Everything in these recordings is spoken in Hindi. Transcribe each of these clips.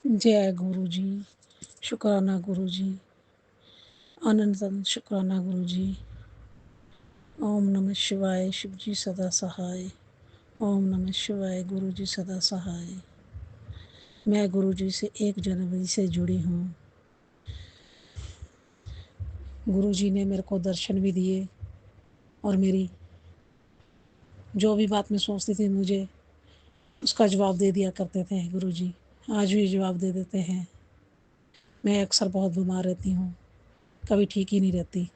जय गुरु जी। शुक्राना गुरु जी। अनंतन शुक्राना गुरु जी। ओम नमः शिवाय। शिव जी सदा सहाय। ओम नमः शिवाय। गुरु जी सदा सहाय। मैं गुरु जी से 1 जनवरी से जुड़ी हूँ। गुरु जी ने मेरे को दर्शन भी दिए और मेरी जो भी बात मैं सोचती थी मुझे उसका जवाब दे दिया करते थे गुरु जी। आज भी जवाब दे देते हैं। मैं अक्सर बहुत बीमार रहती हूँ, कभी ठीक ही नहीं रहती।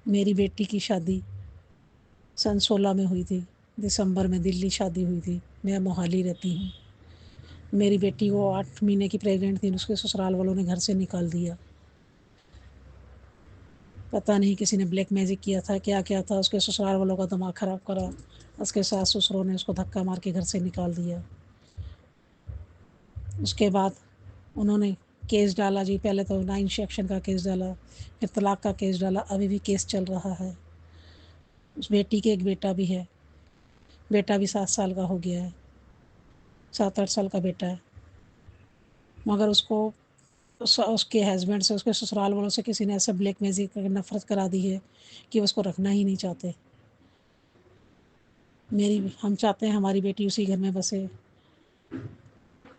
मेरी बेटी की शादी सन 16 में हुई थी। दिसंबर में दिल्ली शादी हुई थी। मैं मोहाली रहती हूँ। मेरी बेटी को 8 महीने की प्रेग्नेंट थी, उसके ससुराल वालों ने घर से निकाल दिया। पता नहीं किसी ने ब्लैक मैजिक किया था, क्या क्या था। उसके ससुराल वालों का दिमाग ख़राब करा। उसके सास ससुरों ने उसको धक्का मार के घर से निकाल दिया। उसके बाद उन्होंने केस डाला जी। पहले तो 9 सेक्शन का केस डाला, फिर तलाक का केस डाला। अभी भी केस चल रहा है। उस बेटी के एक बेटा भी है। बेटा भी 7 साल का हो गया है, 7-8 साल का बेटा है। मगर उसको उसके हस्बैंड से, उसके ससुराल वालों से किसी ने ऐसा ब्लैक मैजिक करके नफरत करा दी है कि उसको रखना ही नहीं चाहते। हम चाहते हैं हमारी बेटी उसी घर में बसे,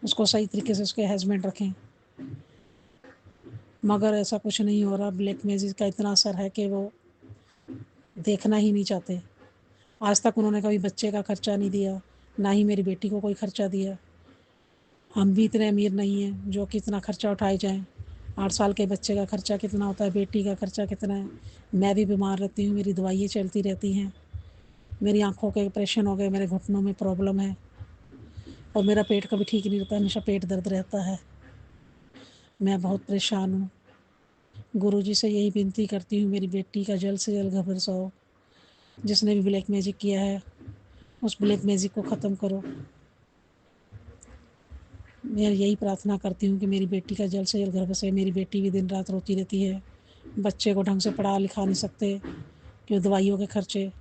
उसको सही तरीके से उसके हस्बैंड रखें, मगर ऐसा कुछ नहीं हो रहा। ब्लैक मैजिक का इतना असर है कि वो देखना ही नहीं चाहते। आज तक उन्होंने कभी बच्चे का खर्चा नहीं दिया, ना ही मेरी बेटी को कोई खर्चा दिया। हम भी इतने अमीर नहीं हैं जो कि इतना खर्चा उठाए जाएं। 8 साल के बच्चे का खर्चा कितना होता है, बेटी का खर्चा कितना है। मैं भी बीमार रहती हूँ, मेरी दवाइयाँ चलती रहती हैं। मेरी आँखों के ऑपरेशन हो गए, मेरे घुटनों में प्रॉब्लम है और मेरा पेट कभी ठीक नहीं रहता, हमेशा पेट दर्द रहता है। मैं बहुत परेशान हूँ। गुरु जी से यही विनती करती हूँ, मेरी बेटी का जल्द से जल्द घर बसाओ। जिसने भी ब्लैक मैजिक किया है उस ब्लैक मैजिक को ख़त्म करो। मैं यही प्रार्थना करती हूँ कि मेरी बेटी का जल्द से जल्द घर बसे। मेरी बेटी भी दिन रात रोती रहती है, बच्चे को ढंग से पढ़ा लिखा नहीं सकते क्यों दवाइयों के खर्चे।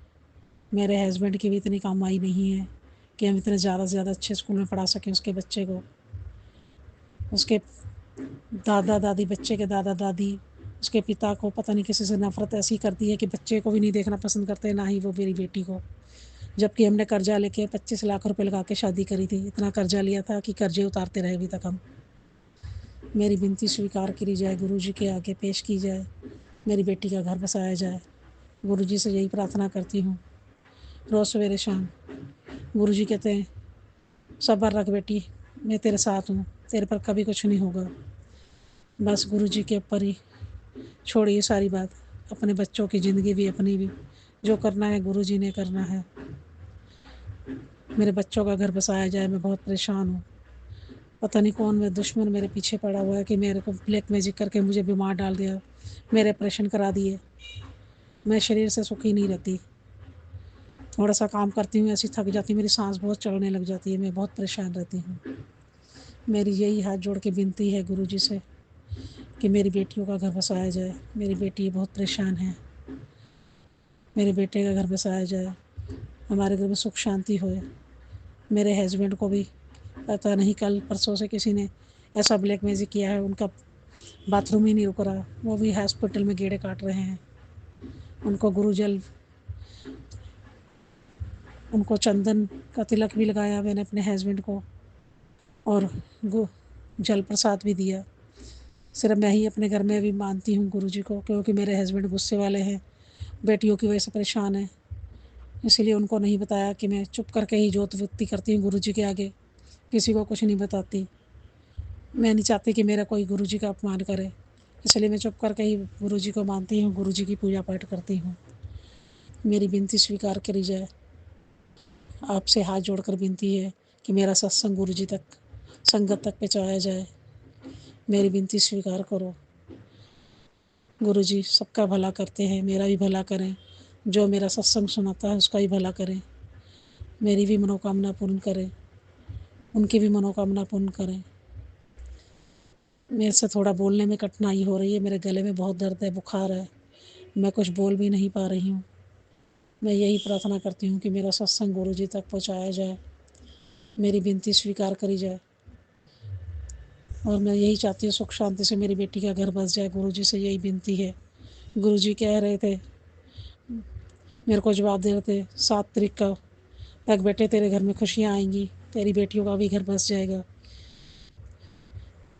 मेरे हस्बैंड की भी इतनी कमाई नहीं है कि हम इतने ज़्यादा से ज़्यादा अच्छे स्कूल में पढ़ा सकें उसके बच्चे को। उसके दादा दादी, बच्चे के दादा दादी, उसके पिता को पता नहीं किसी से नफ़रत ऐसी करती है कि बच्चे को भी नहीं देखना पसंद करते, ना ही वो मेरी बेटी को। जबकि हमने कर्जा लेके 25 लाख रुपए लगा के शादी करी थी। इतना कर्जा लिया था कि कर्जे उतारते रहे अभी तक हम। मेरी विनती स्वीकार करी जाए, गुरु जी के आगे पेश की जाए, मेरी बेटी का घर बसाया जाए। गुरु जी से यही प्रार्थना करती हूँ रोज़ सवेरे शाम। गुरु जी कहते हैं सब्र रख बेटी, मैं तेरे साथ हूँ, तेरे पर कभी कुछ नहीं होगा। बस गुरु जी के ऊपर ही छोड़िए सारी बात, अपने बच्चों की ज़िंदगी भी, अपनी भी। जो करना है गुरु जी ने करना है। मेरे बच्चों का घर बसाया जाए। मैं बहुत परेशान हूँ। पता नहीं कौन मेरा दुश्मन मेरे पीछे पड़ा हुआ है कि मेरे को ब्लैक मैजिक करके मुझे बीमार डाल दिया, मेरे ऑपरेशन करा दिए। मैं शरीर से सुखी नहीं रहती। थोड़ा सा काम करती हूँ ऐसी थक जाती हूँ, मेरी सांस बहुत चढ़ने लग जाती है। मैं बहुत परेशान रहती हूँ। मेरी यही हाथ जोड़ के विनती है गुरु जी से कि मेरी बेटियों का घर बसाया जाए। मेरी बेटी बहुत परेशान है, मेरे बेटे का घर बसाया जाए, हमारे घर में सुख शांति होए। मेरे हस्बैंड को भी पता नहीं कल परसों से किसी ने ऐसा ब्लैक मैजिक किया है, उनका बाथरूम ही नहीं रुक रहा, वो भी हॉस्पिटल में गेड़े काट रहे हैं। उनको गुरुजल, उनको चंदन का तिलक भी लगाया मैंने अपने हस्बैंड को, और जल प्रसाद भी दिया। सिर्फ मैं ही अपने घर में भी मानती हूँ गुरु जी को, क्योंकि मेरे हस्बैंड गुस्से वाले हैं, बेटियों की वजह से परेशान हैं। इसीलिए उनको नहीं बताया कि मैं चुप करके ही जोत वित्ती करती हूँ गुरु जी के आगे, किसी को कुछ नहीं बताती। मैं नहीं चाहती कि मेरा कोई गुरु जी का अपमान करे, इसलिए मैं चुप करके ही गुरु जी को मानती हूँ, गुरु जी की पूजा पाठ करती हूँ। मेरी विनती स्वीकार करी जाए। आपसे हाथ जोड़कर विनती है कि मेरा सत्संग गुरु जी तक, संगत तक पहुँचाया जाए। मेरी विनती स्वीकार करो। गुरु जी सबका भला करते हैं, मेरा भी भला करें। जो मेरा सत्संग सुनाता है उसका भी भला करें, मेरी भी मनोकामना पूर्ण करें, उनकी भी मनोकामना पूर्ण करें। मेरे से थोड़ा बोलने में कठिनाई हो रही है, मेरे गले में बहुत दर्द है, बुखार है, मैं कुछ बोल भी नहीं पा रही हूँ। मैं यही प्रार्थना करती हूँ कि मेरा सत्संग गुरु जी तक पहुँचाया जाए, मेरी विनती स्वीकार करी जाए। और मैं यही चाहती हूँ सुख शांति से मेरी बेटी का घर बस जाए। गुरुजी से यही विनती है। गुरुजी कह रहे थे, मेरे को जवाब दे रहे थे 7 तारीख का तक बेटे तेरे घर में खुशियाँ आएंगी, तेरी बेटियों का भी घर बस जाएगा।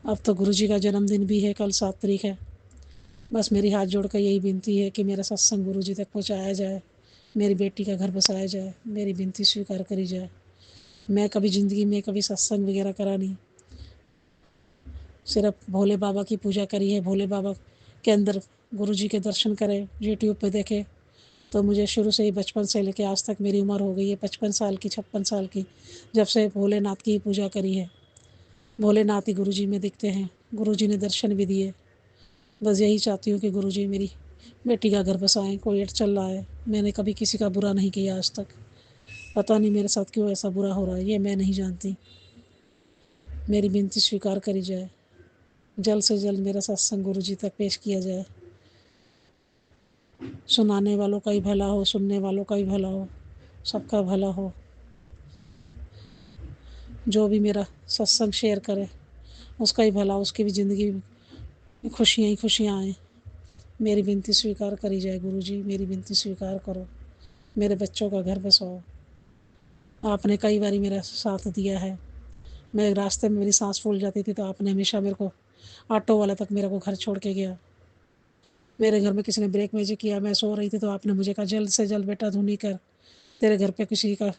अब तो गुरुजी का जन्मदिन भी है, कल 7 तारीख है। बस मेरी हाथ जोड़ कर यही विनती है कि मेरा सत्संग गुरुजी तक पहुँचाया जाए, मेरी बेटी का घर बसाया जाए, मेरी विनती स्वीकार करी जाए। मैं कभी ज़िंदगी में कभी सत्संग वगैरह करा नहीं, सिर्फ भोले बाबा की पूजा करी है। भोले बाबा के अंदर गुरुजी के दर्शन करें, यूट्यूब पे देखे। तो मुझे शुरू से ही बचपन से लेकर आज तक मेरी उम्र हो गई है 55 साल की, 56 साल की, जब से भोलेनाथ की पूजा करी है। भोलेनाथ ही गुरुजी में दिखते हैं, गुरुजी ने दर्शन भी दिए। बस यही चाहती हूँ कि गुरुजी मेरी बेटी का घर बसाएं। कोई एड चल रहा है, मैंने कभी किसी का बुरा नहीं किया आज तक, पता नहीं मेरे साथ क्यों ऐसा बुरा हो रहा है, ये मैं नहीं जानती। मेरी विनती स्वीकार करी जाए, जल्द से जल्द मेरा सत्संग गुरुजी तक पेश किया जाए। सुनाने वालों का ही भला हो, सुनने वालों का ही भला हो, सबका भला हो। जो भी मेरा सत्संग शेयर करे उसका ही भला, उसकी भी ज़िंदगी में खुशियाँ ही खुशियाँ आएँ। मेरी विनती स्वीकार करी जाए गुरुजी, मेरी विनती स्वीकार करो, मेरे बच्चों का घर बसाओ। आपने कई बारी मेरा साथ दिया है। मैं रास्ते में मेरी सांस फूल जाती थी तो आपने हमेशा मेरे को, ऑटो वाला तक मेरे को घर छोड़ के गया। मेरे घर में किसी ने ब्रेक मैजिक किया, मैं सो रही थी तो आपने मुझे कहा जल्द से जल्द बेटा धुनी कर, तेरे घर पे किसी का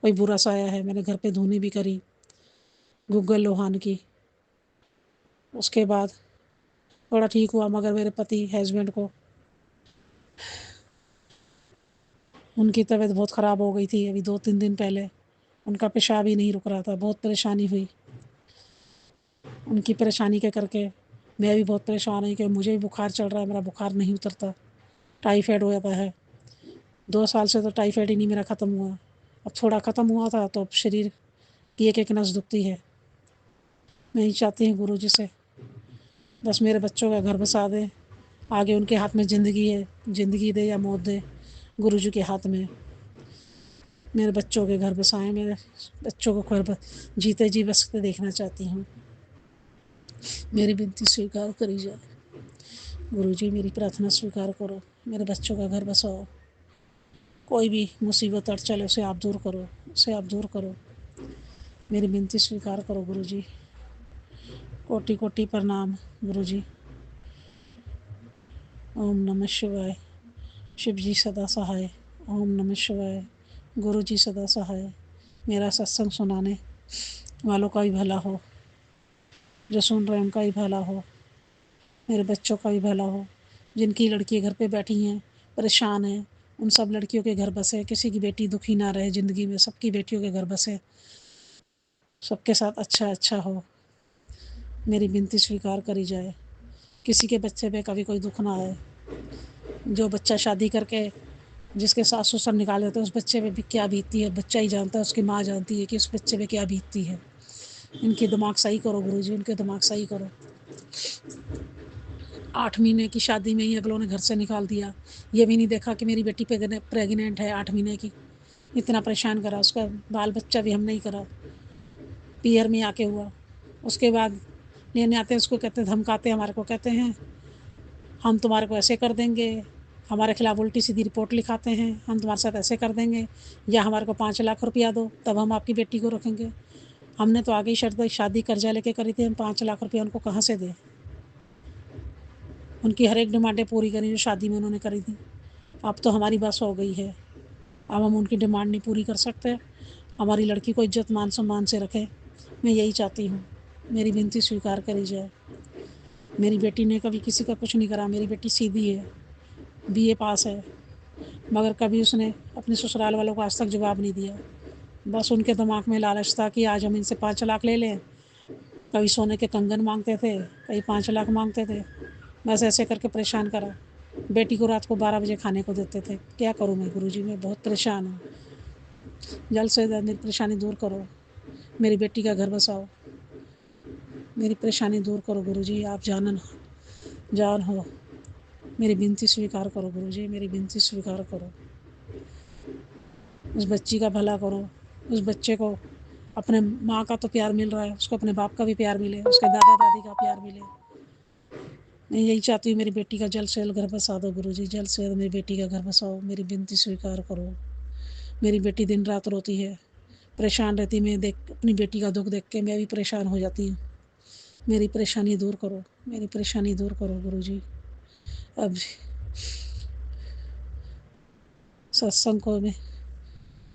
कोई बुरा सा आया है। मैंने घर पे धुनी भी करी गूगल लोहान की। उसके बाद थोड़ा ठीक हुआ, मगर मेरे पति हस्बैंड को उनकी तबीयत बहुत ख़राब हो गई थी। अभी 2-3 दिन पहले उनका पेशाब ही नहीं रुक रहा था, बहुत परेशानी हुई। उनकी परेशानी के करके मैं भी बहुत परेशान हूँ कि मुझे भी बुखार चढ़ रहा है, मेरा बुखार नहीं उतरता, टाइफाइड हो जाता है। 2 साल से तो टाइफाइड ही नहीं मेरा ख़त्म हुआ। अब थोड़ा ख़त्म हुआ था तो अब शरीर की एक एक नस दुखती है। मैं ही चाहती हूँ गुरुजी से बस मेरे बच्चों का घर बसा दें। आगे उनके हाथ में ज़िंदगी है, ज़िंदगी दे या मौत दे, गुरुजी के हाथ में। मेरे बच्चों के घर बसाएं, मेरे बच्चों को घर जीते जी बसते देखना चाहती हूँ। मेरी विनती स्वीकार करी जाए गुरुजी, मेरी प्रार्थना स्वीकार करो, मेरे बच्चों का घर बसाओ। कोई भी मुसीबत अड़ चले उसे आप दूर करो, उसे आप दूर करो। मेरी विनती स्वीकार करो गुरुजी। कोटि कोटि प्रणाम गुरुजी। ओम नमः शिवाय। शिव जी सदा सहाय। ओम नमः शिवाय। गुरु जी सदा सहाय। मेरा सत्संग सुनाने वालों का भी भला हो, जो सुन रहे हैं उनका भी भला हो, मेरे बच्चों का भी भला हो। जिनकी लड़की घर पे बैठी हैं, परेशान हैं, उन सब लड़कियों के घर बसे। किसी की बेटी दुखी ना रहे ज़िंदगी में, सबकी बेटियों के घर बसे, सबके साथ अच्छा अच्छा हो। मेरी विनती स्वीकार करी जाए। किसी के बच्चे पे कभी कोई दुख ना आए। जो बच्चा शादी करके जिसके सास ससुर निकाल देते हैं, उस बच्चे पे भी क्या बीतती है बच्चा ही जानता है, उसकी माँ जानती है कि उस बच्चे पे क्या बीतती है। इनके दिमाग सही करो गुरुजी, उनके दिमाग सही करो। 8 महीने की शादी में ही अगलों ने घर से निकाल दिया। ये भी नहीं देखा कि मेरी बेटी प्रेग्नेंट है 8 महीने की। इतना परेशान करा, उसका बाल बच्चा भी हम नहीं करा, पीयर में आके हुआ। उसके बाद लेने आते हैं उसको, कहते धमकाते हमारे को, कहते हैं हम तुम्हारे को ऐसे कर देंगे, हमारे खिलाफ उल्टी सीधी रिपोर्ट लिखाते हैं, हम तुम्हारे साथ ऐसे कर देंगे, या हमारे को 5 लाख रुपया दो तब हम आपकी बेटी को रखेंगे। हमने तो आगे ही शर्त शादी कर्जा लेके करी थी, हम 5 लाख रुपया उनको कहाँ से दें। उनकी हर एक डिमांडें पूरी करी जो शादी में उन्होंने करी थी। अब तो हमारी बस हो गई है, अब हम उनकी डिमांड नहीं पूरी कर सकते। हमारी लड़की को इज्जत मान सम्मान से रखें, मैं यही चाहती हूँ। मेरी विनती स्वीकार करी जाए। मेरी बेटी ने कभी किसी का कुछ नहीं करा। मेरी बेटी सीधी है, बीए पास है, मगर कभी उसने अपने ससुराल वालों को आज तक जवाब नहीं दिया। बस उनके दिमाग में लालच था कि आज हम इनसे 5 लाख ले लें। कभी सोने के कंगन मांगते थे, कभी 5 लाख मांगते थे। बस ऐसे करके परेशान करा। बेटी को रात को 12 बजे खाने को देते थे। क्या करूँ मैं गुरुजी, मैं बहुत परेशान हूँ। जल्द से जल्द मेरी परेशानी दूर करो, मेरी बेटी का घर बसाओ, मेरी परेशानी दूर करो गुरुजी। आप जान हो। मेरी विनती स्वीकार करो गुरुजी, मेरी विनती स्वीकार करो। उस बच्ची का भला करो, उस बच्चे को अपने माँ का तो प्यार मिल रहा है, उसको अपने बाप का भी प्यार मिले, उसके दादा दादी का प्यार मिले। मैं यही चाहती हूँ, मेरी बेटी का जल्द से जल्द घर बसा दो गुरुजी, जल्द से जल्द मेरी बेटी का घर बसाओ, मेरी विनती स्वीकार करो। मेरी बेटी दिन रात रोती है, परेशान रहती, मैं देख अपनी बेटी का दुख देख के मैं भी परेशान हो जाती हूँ। मेरी परेशानी दूर करो, मेरी परेशानी दूर करो गुरुजी। अब सत्संग को मैं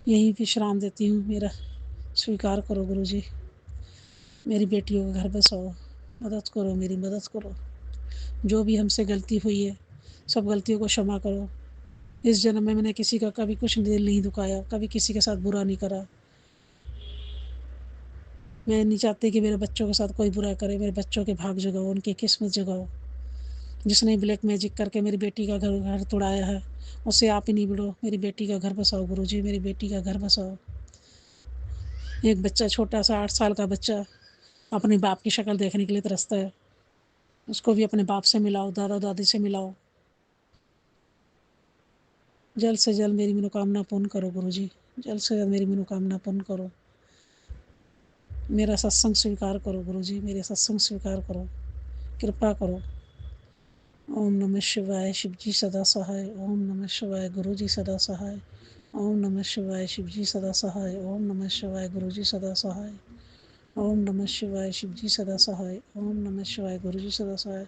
यहीं विश्राम देती हूँ, मेरा स्वीकार करो गुरुजी। मेरी बेटियों का घर बसाओ, मदद करो, मेरी मदद करो। जो भी हमसे गलती हुई है सब गलतियों को क्षमा करो। इस जन्म में मैंने किसी का कभी कुछ दिल नहीं दुखाया, कभी किसी के साथ बुरा नहीं करा। मैं नहीं चाहती कि मेरे बच्चों के साथ कोई बुरा करे। मेरे बच्चों के भाग जगाओ, उनकी किस्मत जगाओ। जिसने ब्लैक मैजिक करके मेरी बेटी का घर तोड़ाया है, उससे आप ही नहीं बिड़ो। मेरी बेटी का घर बसाओ गुरुजी, मेरी बेटी का घर बसाओ। एक बच्चा, छोटा सा 8 साल का बच्चा, अपने बाप की शक्ल देखने के लिए तरसता है। उसको भी अपने बाप से मिलाओ, दादा दादी से मिलाओ। जल्द से जल्द मेरी मनोकामना पूर्ण करो गुरुजी, जल्द से जल्द मेरी मनोकामना पूर्ण करो। मेरा सत्संग स्वीकार करो गुरुजी, मेरे सत्संग स्वीकार करो, कृपा करो। ओम नमः शिवाय, शिवजी सदा सहाय। ओम नमः शिवाय, गुरुजी सदा सहाय। ओम नमः शिवाय, शिवजी सदा सहाय। ओम नमः शिवाय, गुरुजी सदा सहाय। ओम नमः शिवाय, शिवजी सदा सहाय। ओम नमः शिवाय, गुरुजी सदा सहाय।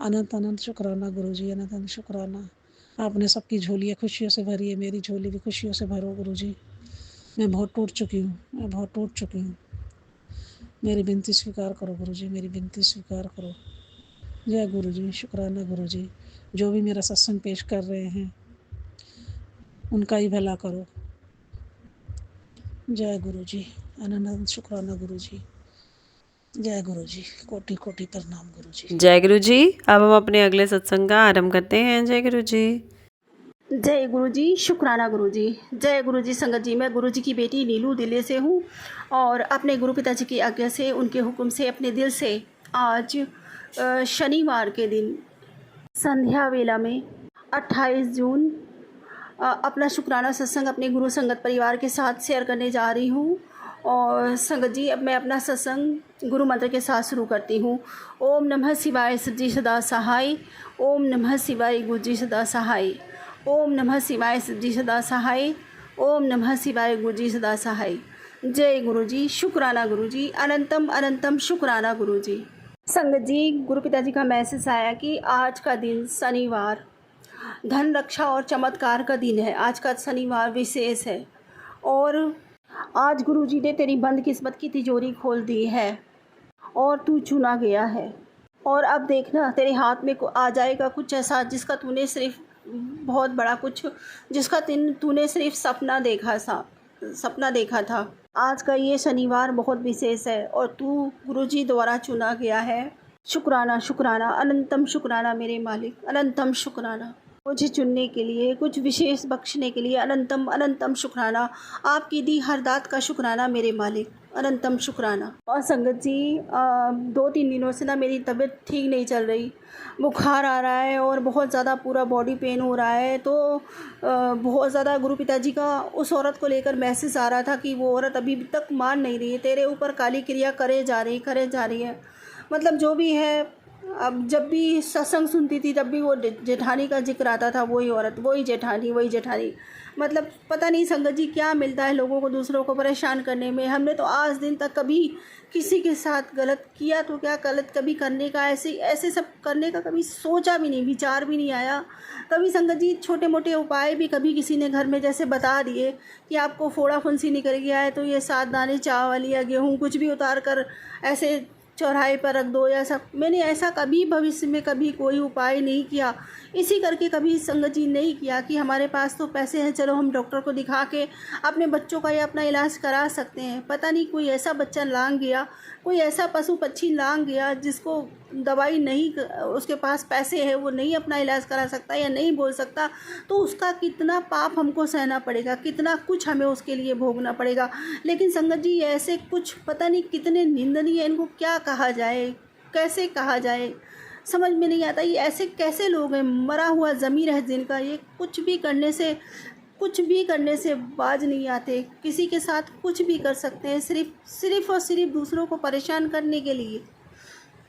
अनंत अनंत शुक्राना गुरुजी, अनंत अनंत शुक्राना। आपने सबकी झोलियाँ खुशियों से भरी है, मेरी झोली भी खुशियों से भरो गुरुजी। मैं बहुत टूट चुकी हूँ, मैं बहुत टूट चुकी हूँ। मेरी विनती स्वीकार करो गुरुजी, मेरी विनती स्वीकार करो। जय गुरुजी, शुक्राना गुरुजी। जो भी मेरा सत्संग पेश कर रहे हैं उनका ही भला करो। जय गुरुजी, अनंत शुक्राना गुरुजी। जय गुरुजी, कोटि कोटि प्रणाम गुरुजी। जय गुरु जी। अब हम अपने अगले सत्संग का आरंभ करते हैं। जय गुरु जी। जय गुरु जी, शुक्राना गुरु जी। जय गुरु जी संगत जी। मैं गुरु जी की बेटी नीलू दिल्ली से हूँ और अपने गुरु पिताजी की आज्ञा से, उनके हुक्म से, अपने दिल से आज शनिवार के दिन संध्या वेला में 28 जून अपना शुक्राना सत्संग अपने गुरु संगत परिवार के साथ शेयर करने जा रही हूँ। और संगत जी, अब मैं अपना सत्संग गुरु मंत्र के साथ शुरू करती हूँ। ओम नमः शिवाय, सज्जी सदा सहाय। ओम नमः शिवाय, गुरु जी सदा सहाय। ओम नमः शिवाय, सज्जी सदा सहाय। ओम नमः शिवाय, गुरु जी सदा सहाय। जय गुरु जी, शुक्राना गुरु जी, अनंतम अनंतम शुक्राना गुरु जी। संगत जी, गुरु पिताजी का मैसेज आया कि आज का दिन शनिवार धन रक्षा और चमत्कार का दिन है। आज का शनिवार विशेष है और आज गुरुजी ने तेरी बंद किस्मत की तिजोरी खोल दी है और तू चुना गया है। और अब देखना, तेरे हाथ में आ जाएगा कुछ ऐसा जिसका तूने सिर्फ बहुत बड़ा कुछ, जिसका तूने सिर्फ सपना देखा था। आज का ये शनिवार बहुत विशेष है और तू गुरुजी द्वारा चुना गया है। शुक्राना शुक्राना, अनंतम शुक्राना मेरे मालिक, अनंतम शुक्राना। मुझे चुनने के लिए, कुछ विशेष बख्शने के लिए अनंतम अनंतम शुक्राना। आपकी दी हर दात का शुक्राना मेरे मालिक, अनंतम शुक्राना। और संगत जी, 2-3 दिनों से ना मेरी तबीयत ठीक नहीं चल रही। बुखार आ रहा है और बहुत ज़्यादा पूरा बॉडी पेन हो रहा है। तो बहुत ज़्यादा गुरु पिताजी का उस औरत को लेकर मैसेज आ रहा था कि वो औरत अभी तक मान नहीं रही है, तेरे ऊपर काली क्रिया करे जा रही है। मतलब जो भी है, अब जब भी सत्संग सुनती थी तब भी वो जेठानी का जिक्र आता था, वही औरत, वही जेठानी। मतलब पता नहीं संगत जी क्या मिलता है लोगों को दूसरों को परेशान करने में। हमने तो आज दिन तक कभी किसी के साथ गलत किया तो क्या, गलत कभी करने का, ऐसे सब करने का कभी सोचा भी नहीं, विचार भी नहीं आया। कभी संगत जी छोटे मोटे उपाय भी कभी किसी ने घर में जैसे बता दिए कि आपको फोड़ा फुंसी निकल गया है तो ये 7 दाने चावल या गेहूँ कुछ भी उतार कर ऐसे चौराहे पर रख दो या सब। मैंने ऐसा कभी भविष्य में कभी कोई उपाय नहीं किया। इसी करके कभी संगत जी नहीं किया कि हमारे पास तो पैसे हैं, चलो हम डॉक्टर को दिखा के अपने बच्चों का या अपना इलाज करा सकते हैं। पता नहीं कोई ऐसा बच्चा लांग गया, कोई ऐसा पशु पक्षी लांग गया जिसको दवाई नहीं, उसके पास पैसे है, वो नहीं अपना इलाज करा सकता या नहीं बोल सकता, तो उसका कितना पाप हमको सहना पड़ेगा, कितना कुछ हमें उसके लिए भोगना पड़ेगा। लेकिन संगत जी ऐसे कुछ पता नहीं कितने निंदनीय, इनको क्या कहा जाए, कैसे कहा जाए, समझ में नहीं आता। ये ऐसे कैसे लोग हैं, मरा हुआ ज़मीर है जिनका, ये कुछ भी करने से कुछ भी करने से बाज नहीं आते, किसी के साथ कुछ भी कर सकते हैं, सिर्फ और सिर्फ दूसरों को परेशान करने के लिए।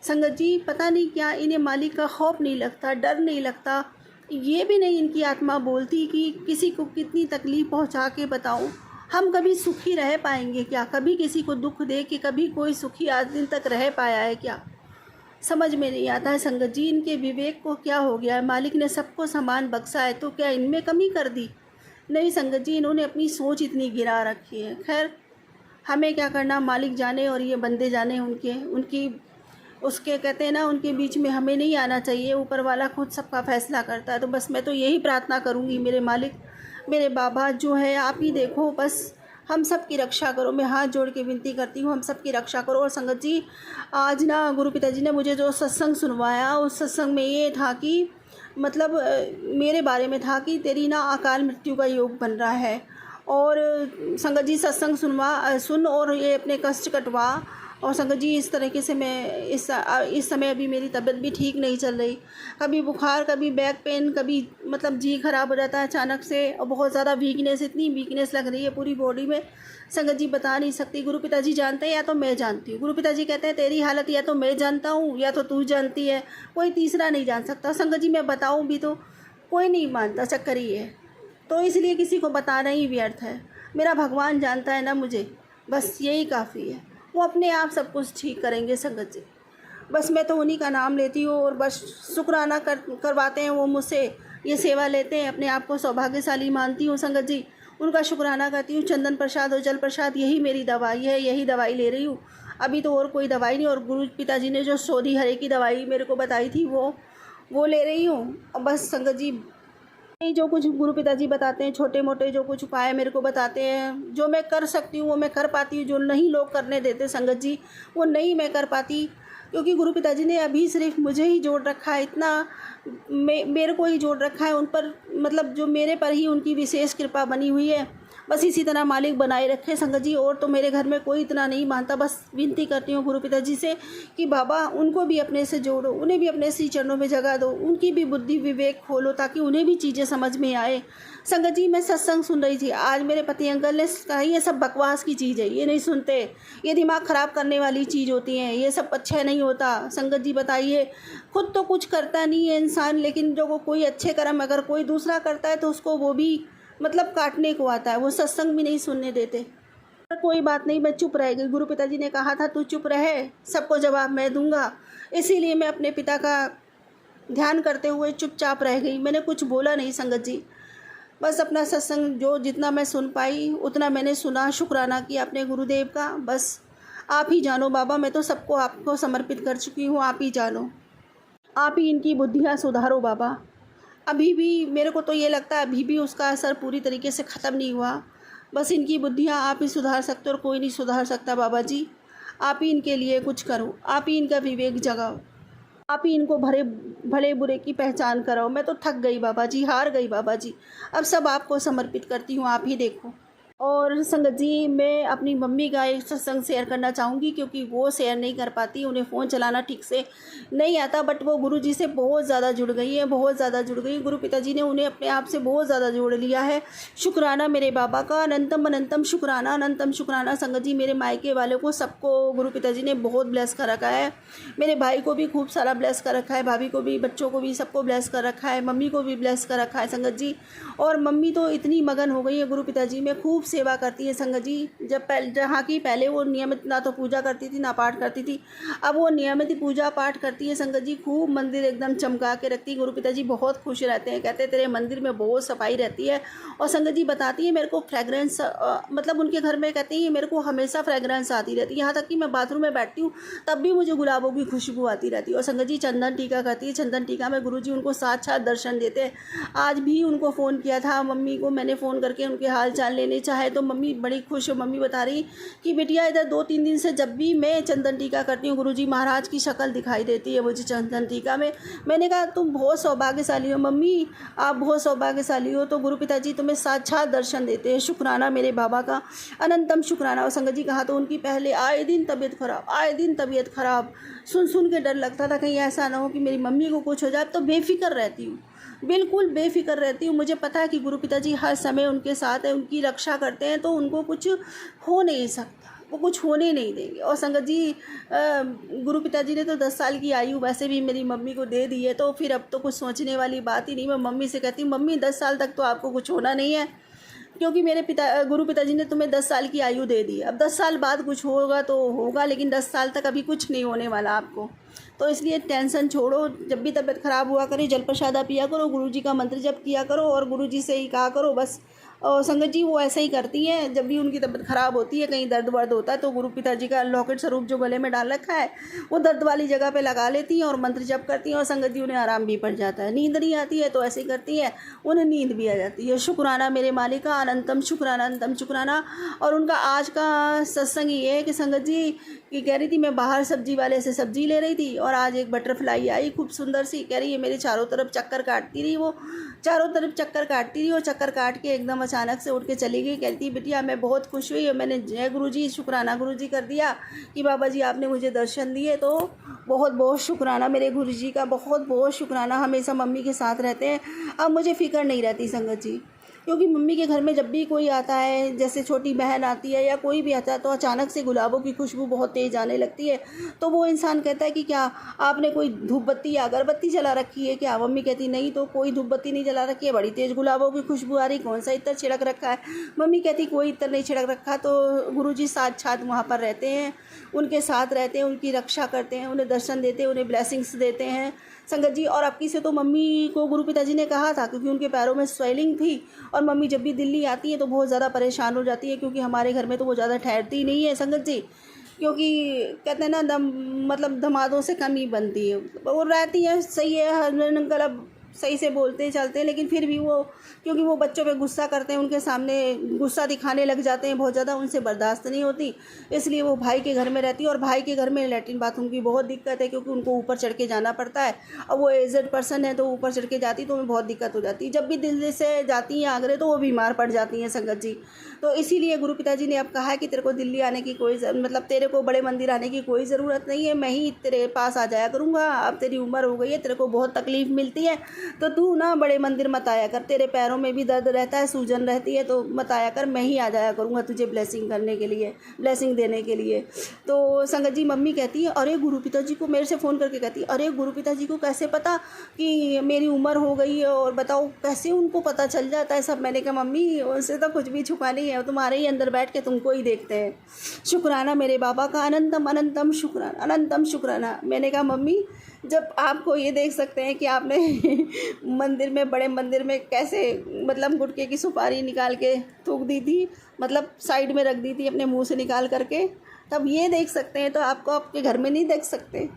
संगत जी, पता नहीं क्या इन्हें मालिक का खौफ नहीं लगता, डर नहीं लगता। ये भी नहीं इनकी आत्मा बोलती कि किसी को कितनी तकलीफ़ पहुंचा के बताऊं। हम कभी सुखी रह पाएंगे क्या? कभी किसी को दुख दे के कभी कोई सुखी आज दिन तक रह पाया है क्या? समझ में नहीं आता है संगत जी, इनके विवेक को क्या हो गया है? मालिक ने सबको समान बख्शा है तो क्या इनमें कमी कर दी? नहीं संगत जी, इन्होंने अपनी सोच इतनी गिरा रखी है। खैर, हमें क्या करना, मालिक जाने और ये बंदे जाने। उनकी उसके कहते हैं ना, उनके बीच में हमें नहीं आना चाहिए। ऊपर वाला खुद सबका फैसला करता है। तो बस मैं तो यही प्रार्थना करूँगी, मेरे मालिक, मेरे बाबा जो है, आप ही देखो, बस हम सब की रक्षा करो। मैं हाथ जोड़ के विनती करती हूँ, हम सब की रक्षा करो। और संगत जी, आज ना गुरु पिताजी ने मुझे जो सत्संग सुनवाया, उस सत्संग में ये था कि मतलब मेरे बारे में था कि तेरी ना अकाल मृत्यु का योग बन रहा है। और संगत जी, सत्संग सुन और ये अपने कष्ट कटवा। और संगत जी, इस तरीके से मैं इस समय अभी मेरी तबीयत भी ठीक नहीं चल रही। कभी बुखार, कभी बैक पेन, कभी मतलब जी खराब हो जाता है अचानक से। और बहुत ज़्यादा वीकनेस, इतनी वीकनेस लग रही है पूरी बॉडी में, संगत जी बता नहीं सकती। गुरु पिताजी जानते हैं या तो मैं जानती हूँ। गुरु पिताजी कहते हैं तेरी हालत या तो मैं जानता हूँ या तो तू जानती है, कोई तीसरा नहीं जान सकता। संगत जी, मैं बताऊँ भी तो कोई नहीं मानता, चक्कर ही है। तो इसलिए किसी को बताना ही व्यर्थ है। मेरा भगवान जानता है ना मुझे, बस यही काफ़ी है। वो अपने आप सब कुछ ठीक करेंगे संगत जी। बस मैं तो उन्हीं का नाम लेती हूँ और बस शुक्राना करवाते हैं वो मुझसे, ये सेवा लेते हैं। अपने आप को सौभाग्यशाली मानती हूँ संगत जी, उनका शुक्राना करती हूँ। चंदन प्रसाद और जल प्रसाद यही मेरी दवाई है, यही दवाई ले रही हूँ अभी तो, और कोई दवाई नहीं। और गुरु पिताजी ने जो सोधी हरे की दवाई मेरे को बताई थी वो ले रही हूँ। और बस संगत जी, जो कुछ गुरु पिताजी बताते हैं, छोटे मोटे जो कुछ उपाय मेरे को बताते हैं, जो मैं कर सकती हूँ वो मैं कर पाती हूँ। जो नहीं लोग करने देते संगत जी, वो नहीं मैं कर पाती, क्योंकि गुरु पिताजी ने अभी सिर्फ मुझे ही जोड़ रखा है, इतना मेरे को ही जोड़ रखा है। उन पर मतलब जो मेरे पर ही उनकी विशेष कृपा बनी हुई है। बस इसी तरह मालिक बनाए रखे संगत जी। और तो मेरे घर में कोई इतना नहीं मानता। बस विनती करती हूँ गुरु पिताजी से कि बाबा उनको भी अपने से जोड़ो, उन्हें भी अपने सी चरणों में जगह दो, उनकी भी बुद्धि विवेक खोलो ताकि उन्हें भी चीज़ें समझ में आए। संगत जी, मैं सत्संग सुन रही थी आज, मेरे पति अंकल ने कहा ये सब बकवास की चीज़ है, ये नहीं सुनते, ये दिमाग ख़राब करने वाली चीज़ होती है, ये सब अच्छा नहीं होता। संगत जी बताइए, खुद तो कुछ करता नहीं है इंसान, लेकिन जो कोई अच्छे कर्म अगर कोई दूसरा करता है तो उसको वो भी मतलब काटने को आता है। वो सत्संग भी नहीं सुनने देते। पर कोई बात नहीं, मैं चुप रह गई। गुरु पिताजी ने कहा था तू चुप रहे, सबको जवाब मैं दूंगा। इसीलिए मैं अपने पिता का ध्यान करते हुए चुपचाप रह गई, मैंने कुछ बोला नहीं संगत जी। बस अपना सत्संग जो जितना मैं सुन पाई उतना मैंने सुना, शुक्राना किया अपने गुरुदेव का। बस आप ही जानो बाबा, मैं तो सबको आपको समर्पित कर चुकी हूँ। आप ही जानो, आप ही इनकी बुद्धियाँ सुधारो बाबा। अभी भी मेरे को तो ये लगता है अभी भी उसका असर पूरी तरीके से ख़त्म नहीं हुआ। बस इनकी बुद्धियाँ आप ही सुधार सकते हो और कोई नहीं सुधार सकता बाबा जी। आप ही इनके लिए कुछ करो, आप ही इनका विवेक जगाओ, आप ही इनको भले बुरे की पहचान कराओ। मैं तो थक गई बाबा जी, हार गई बाबा जी। अब सब आपको समर्पित करती हूँ, आप ही देखो। और संगत जी, मैं अपनी मम्मी का एक सत्संग शेयर करना चाहूँगी, क्योंकि वो शेयर नहीं कर पाती, उन्हें फ़ोन चलाना ठीक से नहीं आता। बट वो गुरु जी से बहुत ज़्यादा जुड़ गई है, बहुत ज़्यादा जुड़ गई। गुरु पिताजी ने उन्हें अपने आप से बहुत ज़्यादा जोड़ लिया है। शुक्राना मेरे बाबा का, अनंतम अनंतम शुक्राना, अनंतम शुक्राना। संगत जी, मेरे मायके वालों को सबको गुरु पिताजी ने बहुत ब्लेस कर रखा है। मेरे भाई को भी खूब सारा ब्लेस कर रखा है, भाभी को भी, बच्चों को भी, सबको ब्लेस कर रखा है, मम्मी को भी ब्लेस कर रखा है संगत जी। और मम्मी तो इतनी मगन हो गई है गुरु पिताजी में, खूब सेवा करती है संगत जी। जहाँ की पहले वो नियमित ना तो पूजा करती थी ना पाठ करती थी, अब वो नियमित पूजा पाठ करती है संगत जी। खूब मंदिर एकदम चमका के रखती है। गुरु पिताजी बहुत खुश रहते हैं, कहते हैं तेरे मंदिर में बहुत सफाई रहती है। और संगत जी बताती है मेरे को फ्रेगरेंस, मतलब उनके घर में कहती है मेरे को हमेशा फ्रेगरेंस आती रहती है। यहाँ तक कि मैं बाथरूम में बैठती हूँ तब भी मुझे गुलाबों की खुशबू आती रहती है। और संगत जी चंदन टीका करती है, चंदन टीका में गुरु जी उनको साक्षात दर्शन देते हैं। आज भी उनको फ़ोन किया था मम्मी को मैंने, फ़ोन करके उनके हाल चाल लेने चाहे तो मम्मी बड़ी खुश हो। मम्मी बता रही कि बिटिया इधर 2-3 दिन से जब भी मैं चंदन टीका करती हूँ गुरुजी महाराज की शक्ल दिखाई देती है मुझे चंदन टीका में। मैंने कहा तुम बहुत सौभाग्यशाली हो मम्मी, आप बहुत सौभाग्यशाली हो। तो गुरु पिताजी तुम्हें साक्षात दर्शन देते हैं। शुक्राना मेरे बाबा का, अनंतम शुक्राना। और संगत जी कहा तो उनकी पहले आए दिन तबीयत खराब, आए दिन तबीयत खराब, सुन के डर लगता था कहीं ऐसा ना हो कि मेरी मम्मी को कुछ हो जाए। तो बेफिक्र रहती हूँ, बिल्कुल बेफ़िक्र रहती हूँ। मुझे पता है कि गुरु पिताजी हर समय उनके साथ हैं, उनकी रक्षा करते हैं, तो उनको कुछ हो नहीं सकता, वो कुछ होने नहीं देंगे। और संगत जी गुरु पिताजी ने तो 10 साल की आयु वैसे भी मेरी मम्मी को दे दी है, तो फिर अब तो कुछ सोचने वाली बात ही नहीं। मैं मम्मी से कहती हूँ, मम्मी 10 साल तक तो आपको कुछ होना नहीं है, क्योंकि मेरे गुरु पिताजी ने तुम्हें 10 साल की आयु दे दी। अब 10 साल बाद कुछ होगा तो होगा, लेकिन 10 साल तक अभी कुछ नहीं होने वाला आपको। तो इसलिए टेंशन छोड़ो, जब भी तबीयत ख़राब हुआ करे जल प्रसादा पिया करो, गुरुजी का मंत्र जप किया करो और गुरुजी से ही कहा करो बस। और संगत जी वो ऐसा ही करती हैं, जब भी उनकी तबीयत ख़राब होती है, कहीं दर्द वर्द होता है, तो गुरु पिताजी का लॉकेट स्वरूप जो गले में डाल रखा है वो दर्द वाली जगह पे लगा लेती हैं और मंत्र जप करती हैं, और संगत जी उन्हें आराम भी पड़ जाता है। नींद नहीं आती है तो ऐसे ही करती हैं, उन्हें नींद भी आ जाती है। शुक्राना मेरे मालिक का, अनंतम शुक्राना, अनंतम शुक्राना। और उनका आज का सत्संग ये है कि संगत जी कि कह रही थी, मैं बाहर सब्जी वाले से सब्जी ले रही थी और आज एक बटरफ्लाई आई खूब सुंदर सी, कह रही है मेरे चारों तरफ चक्कर काटती रही, वो चारों तरफ चक्कर काटती रही और चक्कर काट के एकदम अचानक से उठ के चली गई। कहती बिटिया मैं बहुत खुश हुई और मैंने जय गुरुजी शुक्राना गुरुजी कर दिया कि बाबा जी आपने मुझे दर्शन दिए। तो बहुत बहुत शुक्राना मेरे गुरुजी का, बहुत बहुत शुक्राना, हमेशा मम्मी के साथ रहते हैं। अब मुझे फ़िक्र नहीं रहती संगत जी, क्योंकि मम्मी के घर में जब भी कोई आता है, जैसे छोटी बहन आती है या कोई भी आता है, तो अचानक से गुलाबों की खुशबू बहुत तेज़ आने लगती है। तो वो इंसान कहता है कि क्या आपने कोई धूप बत्ती या अगरबत्ती जला रखी है क्या? मम्मी कहती नहीं, तो कोई धूप बत्ती नहीं जला रखी है, बड़ी तेज़ गुलाबों की खुशबू आ रही, कौन सा इत्र छिड़क रखा है? मम्मी कहती कोई इत्र नहीं छिड़क रखा। तो गुरुजी साक्षात वहाँ पर रहते हैं, उनके साथ रहते हैं, उनकी रक्षा करते हैं, उन्हें दर्शन देते हैं, उन्हें ब्लेसिंग्स देते हैं संगत जी। और अब की से तो मम्मी को गुरु पिताजी ने कहा था, क्योंकि उनके पैरों में स्वेलिंग थी और मम्मी जब भी दिल्ली आती है तो बहुत ज़्यादा परेशान हो जाती है, क्योंकि हमारे घर में तो वो ज़्यादा ठहरती नहीं है संगत जी, क्योंकि कहते हैं ना मतलब दमादों से कम ही बनती है। वो रहती है सही है, हस्बैंड अंकल अब सही से बोलते चलते हैं, लेकिन फिर भी वो क्योंकि वो बच्चों पे गुस्सा करते हैं, उनके सामने गुस्सा दिखाने लग जाते हैं बहुत ज़्यादा, उनसे बर्दाश्त नहीं होती, इसलिए वो भाई के घर में रहती है। और भाई के घर में लैट्रिन बाथरूम की बहुत दिक्कत है, क्योंकि उनको ऊपर चढ़ के जाना पड़ता है। अब वो एजेड पर्सन है तो ऊपर चढ़ के जाती तो उन्हें बहुत दिक्कत हो जाती है। जब भी दिल्ली से जाती हैं आगरे तो वो बीमार पड़ जाती हैं संगत जी। तो इसीलिए गुरु पिताजी ने अब कहा है कि तेरे को दिल्ली आने की कोई मतलब तेरे को बड़े मंदिर आने की कोई ज़रूरत नहीं है, मैं ही तेरे पास आ जाया करूँगा। अब तेरी उम्र हो गई है, तेरे को बहुत तकलीफ़ मिलती है, तो तू ना बड़े मंदिर मत आया कर, तेरे पैरों में भी दर्द रहता है, सूजन रहती है, तो मत आया कर, मैं ही आ जाया करूँगा तुझे ब्लेसिंग करने के लिए, ब्लेसिंग देने के लिए। तो संगत जी मम्मी कहती है अरे गुरु पिताजी को, मेरे से फ़ोन करके कहती है अरे गुरु पिताजी को कैसे पता कि मेरी उम्र हो गई है, और बताओ कैसे उनको पता चल जाता है सब? मैंने कहा मम्मी उनसे तो कुछ भी छुपा नहीं है, तुम्हारे ही अंदर बैठ के तुमको ही देखते हैं। शुक्राना मेरे बाबा का, अनंतम अनंतम शुक्राना, अनंतम शुक्राना। मैंने कहा मम्मी जब आपको ये देख सकते हैं कि आपने मंदिर में, बड़े मंदिर में कैसे मतलब गुटखे की सुपारी निकाल के थूक दी थी, मतलब साइड में रख दी थी अपने मुंह से निकाल करके, तब ये देख सकते हैं, तो आपको आपके घर में नहीं देख सकते।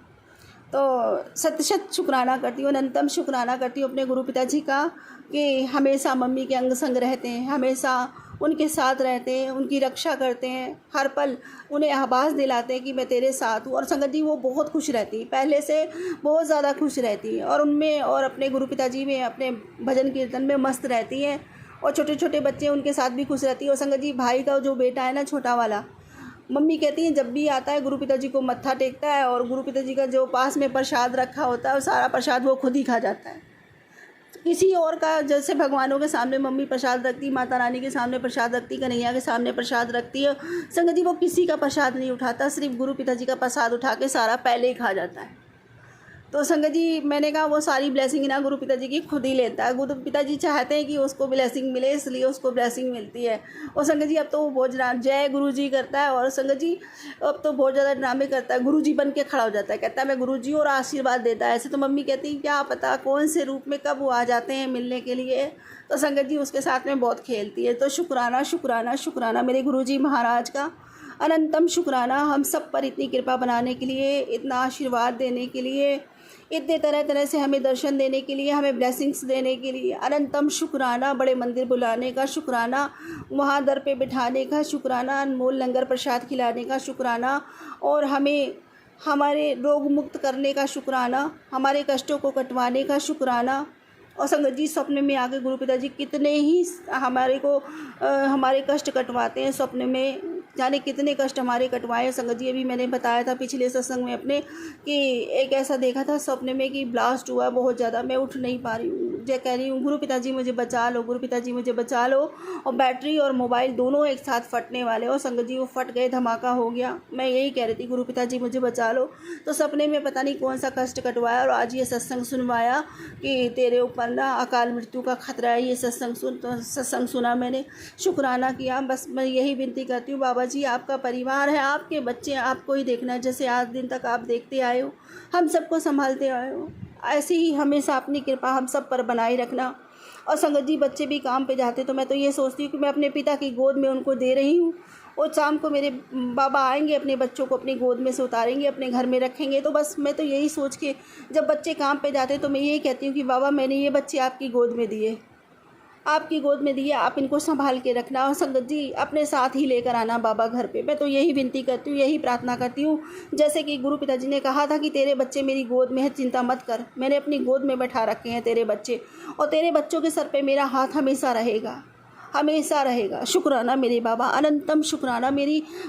तो शत शत शुक्राना करती हूँ, अनंतम शुक्राना करती हूँ अपने गुरु पिताजी का कि हमेशा मम्मी के अंग संग रहते हैं, हमेशा उनके साथ रहते हैं, उनकी रक्षा करते हैं, हर पल उन्हें आभास दिलाते हैं कि मैं तेरे साथ हूँ। और संगत जी वो बहुत खुश रहती, पहले से बहुत ज़्यादा खुश रहती है, और उनमें और अपने गुरु पिताजी में, अपने भजन कीर्तन में मस्त रहती हैं, और छोटे छोटे बच्चे उनके साथ भी खुश रहती है। और संगत जी भाई का जो बेटा है ना छोटा वाला, मम्मी कहती हैं जब भी आता है गुरु पिताजी को मत्था टेकता है, और गुरु पिताजी का जो पास में प्रसाद रखा होता है वो सारा प्रसाद वो खुद ही खा जाता है। किसी और का, जैसे भगवानों के सामने मम्मी प्रसाद रखती, माता रानी के सामने प्रसाद रखती, कन्हैया के सामने प्रसाद रखती है, संगत जी वो किसी का प्रसाद नहीं उठाता, सिर्फ गुरु पिताजी का प्रसाद उठा के सारा पहले ही खा जाता है। तो संगत जी मैंने कहा वो सारी ब्लेसिंग ना गुरु पिताजी की खुद ही लेता है, गुरु पिताजी चाहते हैं कि उसको ब्लेसिंग मिले, इसलिए उसको ब्लेसिंग मिलती है। और संगत जी अब तो वो बहुत जय गुरु जी करता है, और संगत जी अब तो बहुत ज़्यादा ड्रामे करता है, गुरु जी बन के खड़ा हो जाता है, कहता है मैं गुरु जी, और आशीर्वाद देता है। ऐसे तो मम्मी कहती क्या पता कौन से रूप में कब वो आ जाते हैं मिलने के लिए, तो संगत जी उसके साथ में बहुत खेलती है। तो शुक्राना शुक्राना शुक्राना मेरे गुरु जी महाराज का, अनंतम शुक्राना हम सब पर इतनी कृपा बनाने के लिए, इतना आशीर्वाद देने के लिए, इतने तरह तरह से हमें दर्शन देने के लिए, हमें ब्लेसिंग्स देने के लिए अनंतम शुक्राना। बड़े मंदिर बुलाने का शुक्राना, वहाँ दर पे बिठाने का शुक्राना, अनमोल लंगर प्रसाद खिलाने का शुक्राना, और हमें हमारे रोग मुक्त करने का शुक्राना, हमारे कष्टों को कटवाने का शुक्राना। और संगत जी सपने में आके गुरु पिताजी कितने ही हमारे कष्ट कटवाते हैं, सपने में जाने कितने कष्ट हमारे कटवाए। संगत जी अभी मैंने बताया था पिछले सत्संग में अपने कि एक ऐसा देखा था सपने में कि ब्लास्ट हुआ बहुत ज़्यादा, मैं उठ नहीं पा रही हूँ, जय कह रही हूँ गुरु पिताजी मुझे बचा लो, गुरु पिताजी मुझे बचा लो। और बैटरी और मोबाइल दोनों एक साथ फटने वाले, और संगत जी वो फट गए, धमाका हो गया। मैं यही कह रही थी गुरु पिताजी मुझे बचा लो। तो सपने में पता नहीं कौन सा कष्ट कटवाया और आज ये सत्संग सुनवाया कि तेरे ऊपर ना अकाल मृत्यु का खतरा है। ये सत्संग तो सत्संग सुना मैंने, शुक्राना किया। बस मैं यही विनती करती हूँ बाबा जी, आपका परिवार है, आपके बच्चे, आपको ही देखना है। जैसे आज दिन तक आप देखते आए हो, हम सबको संभालते आए हो, ऐसे ही हमेशा अपनी कृपा हम सब पर बनाए रखना। और संगत जी बच्चे भी काम पे जाते तो मैं तो ये सोचती हूँ कि मैं अपने पिता की गोद में उनको दे रही हूँ, और शाम को मेरे बाबा आएंगे, अपने बच्चों को अपनी गोद में से उतारेंगे, अपने घर में रखेंगे। तो बस मैं तो यही सोच के जब बच्चे काम पे जाते तो मैं यही कहती हूँ कि बाबा मैंने ये बच्चे आपकी गोद में दिए, आपकी गोद में दिए, आप इनको संभाल के रखना और संगत जी अपने साथ ही लेकर आना बाबा घर पे। मैं तो यही विनती करती हूँ, यही प्रार्थना करती हूँ। जैसे कि गुरु पिताजी ने कहा था कि तेरे बच्चे मेरी गोद में है, चिंता मत कर, मैंने अपनी गोद में बैठा रखे हैं तेरे बच्चे, और तेरे बच्चों के सर पे मेरा हाथ हमेशा रहेगा, हमेशा रहेगा। शुक्राना मेरे बाबा, अनंतम शुक्राना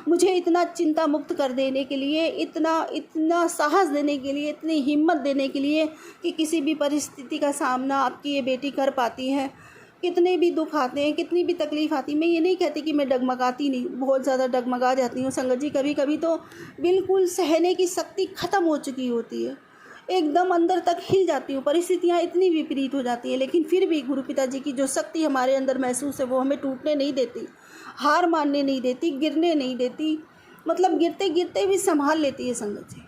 मुझे इतना चिंता मुक्त कर देने के लिए, इतना साहस देने के लिए, इतनी हिम्मत देने के लिए कि किसी भी परिस्थिति का सामना आपकी ये बेटी कर पाती है। कितने भी दुख आते हैं, कितनी भी तकलीफ़ आती, मैं ये नहीं कहती कि मैं डगमगाती नहीं, बहुत ज़्यादा डगमगा जाती हूँ संगत जी। कभी कभी तो बिल्कुल सहने की शक्ति ख़त्म हो चुकी होती है, एकदम अंदर तक हिल जाती हूँ, परिस्थितियाँ इतनी विपरीत हो जाती हैं। लेकिन फिर भी गुरु पिताजी की जो शक्ति हमारे अंदर महसूस है वो हमें टूटने नहीं देती, हार मानने नहीं देती, गिरने नहीं देती, मतलब गिरते गिरते भी संभाल लेती है संगत जी।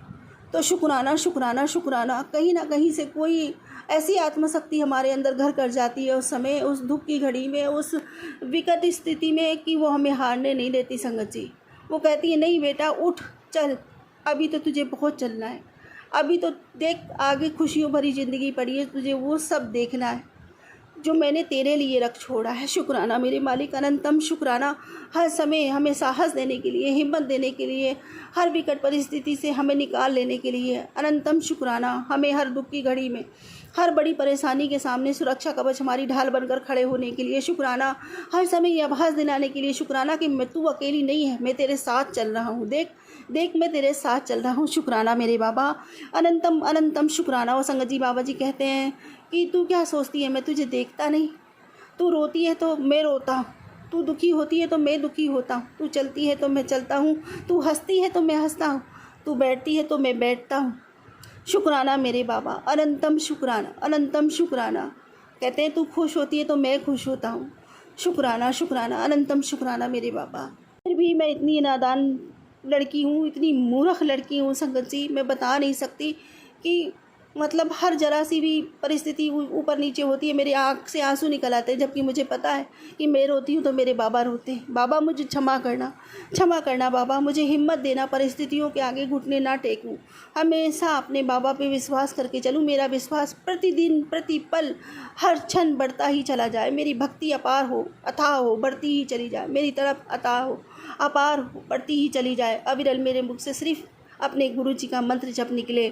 तो शुक्राना शुक्राना शुक्राना, कहीं ना कहीं से कोई ऐसी आत्मशक्ति हमारे अंदर घर कर जाती है उस समय, उस दुख की घड़ी में, उस विकट स्थिति में, कि वो हमें हारने नहीं देती संगत जी। वो कहती है नहीं बेटा उठ चल, अभी तो तुझे बहुत चलना है, अभी तो देख आगे खुशियों भरी ज़िंदगी पड़ी है, तुझे वो सब देखना है जो मैंने तेरे लिए रख छोड़ा है। शुक्राना मेरे मालिक, अनंतम शुक्राना, हर समय हमें साहस देने के लिए, हिम्मत देने के लिए, हर विकट परिस्थिति से हमें निकाल लेने के लिए अनंतम शुक्राना। हमें हर दुख की घड़ी में, हर बड़ी परेशानी के सामने सुरक्षा कवच हमारी ढाल बनकर खड़े होने के लिए शुक्राना। हर समय ये आभास दिलाने के लिए शुक्राना कि मैं तू अकेली नहीं है, मैं तेरे साथ चल रहा हूँ, देख देख मैं तेरे साथ चल रहा हूँ। शुक्राना मेरे बाबा, अनंतम अनंतम शुक्राना। और संगत जी बाबा जी कहते हैं कि तू क्या सोचती है मैं तुझे देखता नहीं, तू रोती है तो मैं रोता हूँ, तू दुखी होती है तो मैं दुखी होता हूँ, तू चलती है तो मैं चलता हूँ, तू हंसती है तो मैं हंसता हूँ, तू बैठती है तो मैं बैठता हूँ। शुक्राना मेरे बाबा, अनंतम शुक्राना, अनंतम शुक्राना। कहते हैं तू खुश होती है तो मैं खुश होता हूँ। शुक्राना शुक्राना, अनंतम शुक्राना मेरे बाबा। फिर भी मैं इतनी नादान लड़की हूँ, इतनी मूर्ख लड़की हूँ संगत जी, मैं बता नहीं सकती कि मतलब हर जरा सी भी परिस्थिति ऊपर नीचे होती है मेरी आँख से आंसू निकल आते हैं, जबकि मुझे पता है कि मैं रोती हूँ तो मेरे बाबा रोते हैं। बाबा मुझे क्षमा करना बाबा, मुझे हिम्मत देना, परिस्थितियों के आगे घुटने ना टेकूं, हमेशा अपने बाबा पे विश्वास करके चलूँ। मेरा विश्वास प्रतिदिन प्रतिपल हर क्षण बढ़ता ही चला जाए, मेरी भक्ति अपार हो, अथाह हो, बढ़ती ही चली जाए, मेरी तरफ अथाह हो, अपार हो, बढ़ती ही चली जाए। अविरल मेरे मुख से सिर्फ अपने गुरु जी का मंत्र जप निकले,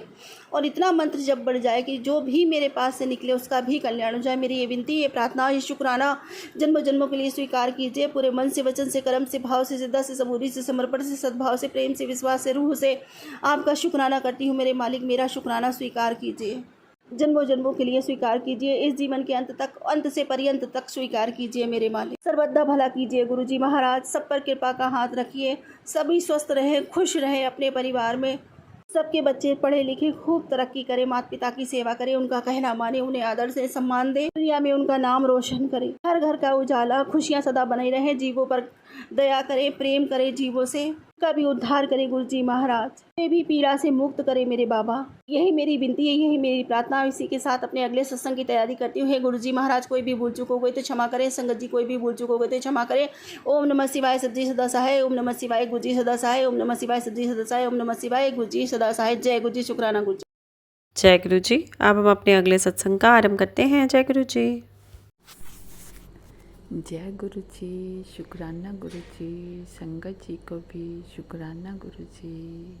और इतना मंत्र जप बढ़ जाए कि जो भी मेरे पास से निकले उसका भी कल्याण हो जाए। मेरी ये विनती, ये प्रार्थना, ये शुक्राना जन्मों जन्मों के लिए स्वीकार कीजिए। पूरे मन से, वचन से, कर्म से, भाव से, सिद्धा से, सबूरी से, समर्पण से, सद्भाव से, प्रेम से, विश्वास से, रूह से आपका शुक्राना करती हूँ। मेरे मालिक मेरा शुक्राना स्वीकार कीजिए, जन्मों जन्मों के लिए स्वीकार कीजिए, इस जीवन के अंत तक, अंत से पर्यंत तक स्वीकार कीजिए मेरे मालिक। सर्वदा भला कीजिए गुरु जी महाराज, सब पर कृपा का हाथ रखिए, सभी स्वस्थ रहे, खुश रहे अपने परिवार में, सबके बच्चे पढ़े लिखे खूब तरक्की करें, माता पिता की सेवा करें, उनका कहना माने, उन्हें आदर से सम्मान दें, दुनिया में उनका नाम रोशन करें, हर घर का उजाला, खुशियाँ सदा बनी रहें, जीवों पर दया करें, प्रेम करें, जीवों से का भी उद्धार करें गुरु जी महाराज, ये भी पीड़ा से मुक्त करें मेरे बाबा। यही मेरी विनती है, यही मेरी प्रार्थना। इसी के साथ अपने अगले सत्संग की तैयारी करती हूँ। हे गुरु जी महाराज, कोई भी भूल चूक हो गई तो क्षमा करें, संगत जी कोई भी भूल चूक हो गई तो क्षमा करें। ओम नमः शिवाय, सच्ची सदा सहाय, ओम नमः शिवाय, गुरु जी सदा सहाय, ओम नमः शिवाय, सच्ची सदा सहाय, ओम नमः शिवाय, गुरु जी सदा सहाय। जय गुरु जी, शुक्राना गुरु जी। जय गुरु जी। अब हम अपने अगले सत्संग का आरंभ करते हैं। जय गुरु जी। जय गुरु जी, शुक्राना गुरु जी, संगत जी को भी शुक्राना गुरु जी।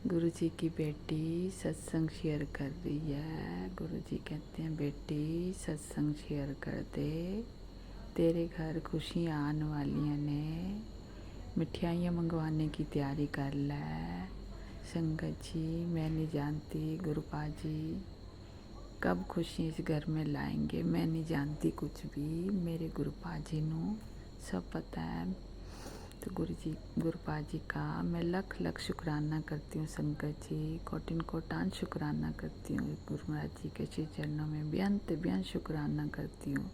गुरु जी की बेटी सत्संग शेयर कर रही है। गुरु जी कहते हैं बेटी सत्संग शेयर कर दे, तेरे घर खुशियाँ आने वाली ने, मिठाइयाँ मंगवाने की तैयारी कर ले। संगत जी मैं नहीं जानती गुरुपा जी कब खुशी इस घर में लाएंगे। मैं नहीं जानती कुछ भी, मेरे गुरुपा जी नू सब पता है। तो गुरुपा जी का मैं लख लख शुक्राना करती हूँ। संगत जी कोटिन कोटान शुक्राना करती हूँ। गुरु महाराज जी के श्री चरणों में बेअंत बेअंत शुक्राना करती हूँ।